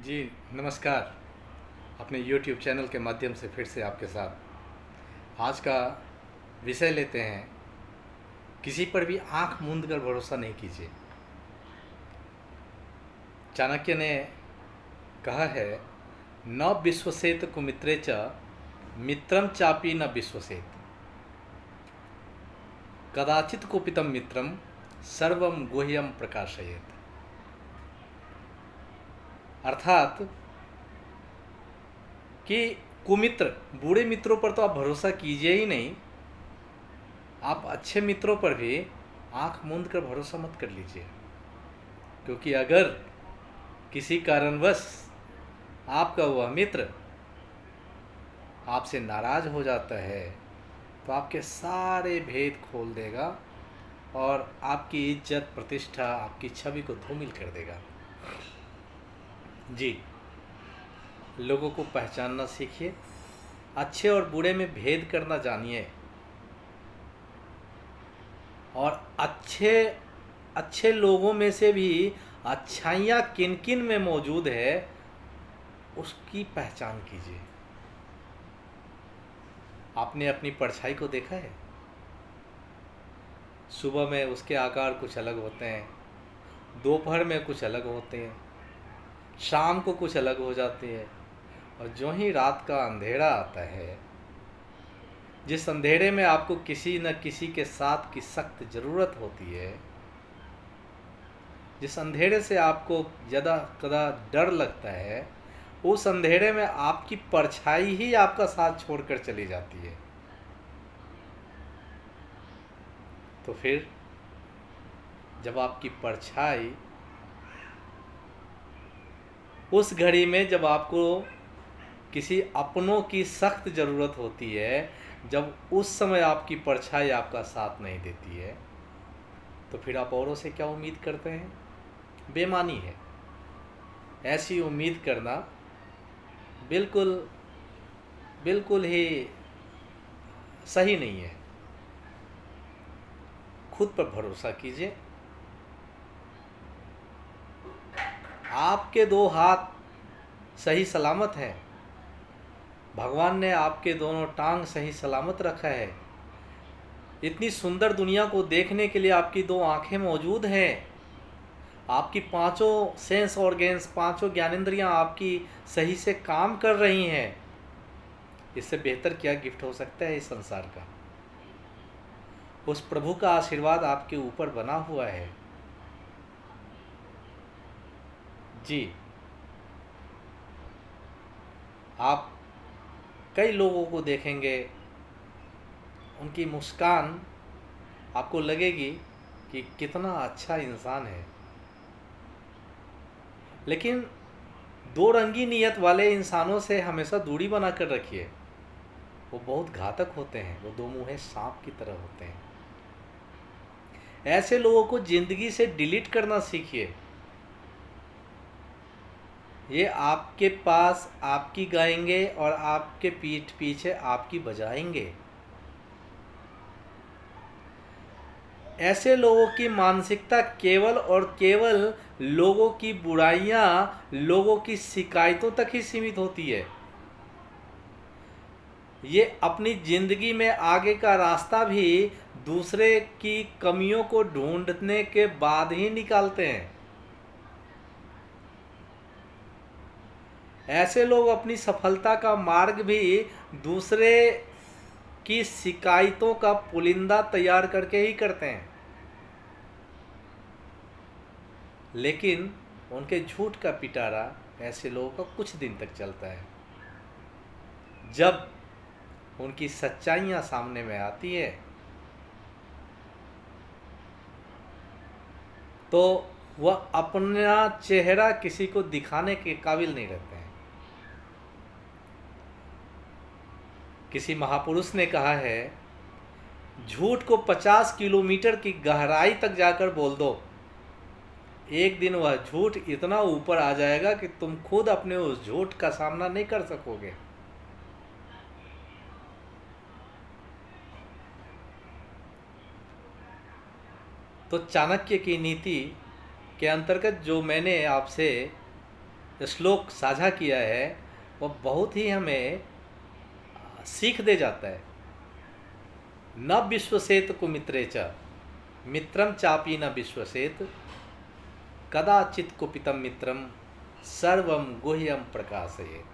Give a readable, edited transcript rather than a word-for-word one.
जी नमस्कार। अपने YouTube channel के माध्यम से फिर से आपके साथ आज का विषय लेते हैं। किसी पर भी आंख मूंद कर भरोसा नहीं कीजिए। चाणक्य ने कहा है, न विश्वसेत कुमित्रे च मित्रम चापी न विश्वसेत, कदाचित कुपितम मित्रम सर्वम गुह्यम प्रकाशयेत। अर्थात कि कुमित्र, बुरे मित्रों पर तो आप भरोसा कीजिए ही नहीं। आप अच्छे मित्रों पर भी आंख मूंद कर भरोसा मत कर लीजिए, क्योंकि अगर किसी कारणवश आपका वह मित्र आपसे नाराज हो जाता है तो आपके सारे भेद खोल देगा और आपकी इज्जत, प्रतिष्ठा, आपकी छवि को धूमिल कर देगा। जी, लोगों को पहचानना सीखिए, अच्छे और बुरे में भेद करना जानिए, और अच्छे अच्छे लोगों में से भी अच्छाइयाँ किन किन में मौजूद है उसकी पहचान कीजिए। आपने अपनी परछाई को देखा है? सुबह में उसके आकार कुछ अलग होते हैं, दोपहर में कुछ अलग होते हैं, शाम को कुछ अलग हो जाती है, और जो ही रात का अंधेरा आता है, जिस अंधेरे में आपको किसी न किसी के साथ की सख्त ज़रूरत होती है, जिस अंधेरे से आपको ज़्यादा कदा डर लगता है, उस अंधेरे में आपकी परछाई ही आपका साथ छोड़कर चली जाती है। तो फिर जब आपकी परछाई उस घड़ी में, जब आपको किसी अपनों की सख्त ज़रूरत होती है, जब उस समय आपकी परछाई आपका साथ नहीं देती है, तो फिर आप औरों से क्या उम्मीद करते हैं? बेईमानी है। ऐसी उम्मीद करना बिल्कुल बिल्कुल ही सही नहीं है। खुद पर भरोसा कीजिए। आपके दो हाथ सही सलामत हैं, भगवान ने आपके दोनों टांग सही सलामत रखा है। इतनी सुंदर दुनिया को देखने के लिए आपकी दो आंखें मौजूद हैं। आपकी पांचों सेंस ऑर्गेन्स, पांचों ज्ञानेंद्रियां आपकी सही से काम कर रही हैं। इससे बेहतर क्या गिफ्ट हो सकता है इस संसार का? उस प्रभु का आशीर्वाद आपके ऊपर बना हुआ है। जी, आप कई लोगों को देखेंगे, उनकी मुस्कान आपको लगेगी कि कितना अच्छा इंसान है, लेकिन दो रंगी नीयत वाले इंसानों से हमेशा दूरी बना कर रखिए। वो बहुत घातक होते हैं, वो दो मुँहे सांप की तरह होते हैं। ऐसे लोगों को ज़िंदगी से डिलीट करना सीखिए। ये आपके पास आपकी गाएंगे और आपके पीठ पीछे आपकी बजाएंगे। ऐसे लोगों की मानसिकता केवल और केवल लोगों की बुराइयां, लोगों की शिकायतों तक ही सीमित होती है। ये अपनी ज़िंदगी में आगे का रास्ता भी दूसरे की कमियों को ढूंढने के बाद ही निकालते हैं। ऐसे लोग अपनी सफलता का मार्ग भी दूसरे की शिकायतों का पुलिंदा तैयार करके ही करते हैं, लेकिन उनके झूठ का पिटारा ऐसे लोगों का कुछ दिन तक चलता है। जब उनकी सच्चाइयाँ सामने में आती है तो वह अपना चेहरा किसी को दिखाने के काबिल नहीं रहते हैं। किसी महापुरुष ने कहा है, झूठ को 50 किलोमीटर की गहराई तक जाकर बोल दो, एक दिन वह झूठ इतना ऊपर आ जाएगा कि तुम खुद अपने उस झूठ का सामना नहीं कर सकोगे। तो चाणक्य की नीति के अंतर्गत जो मैंने आपसे श्लोक साझा किया है वह बहुत ही हमें सीख दे जाता है। न विश्वसेत कुमित्रे च मित्रम चापी न विश्वसेत कदाचित कुपितम मित्रम सर्वम गुह्यम प्रकाशयेत।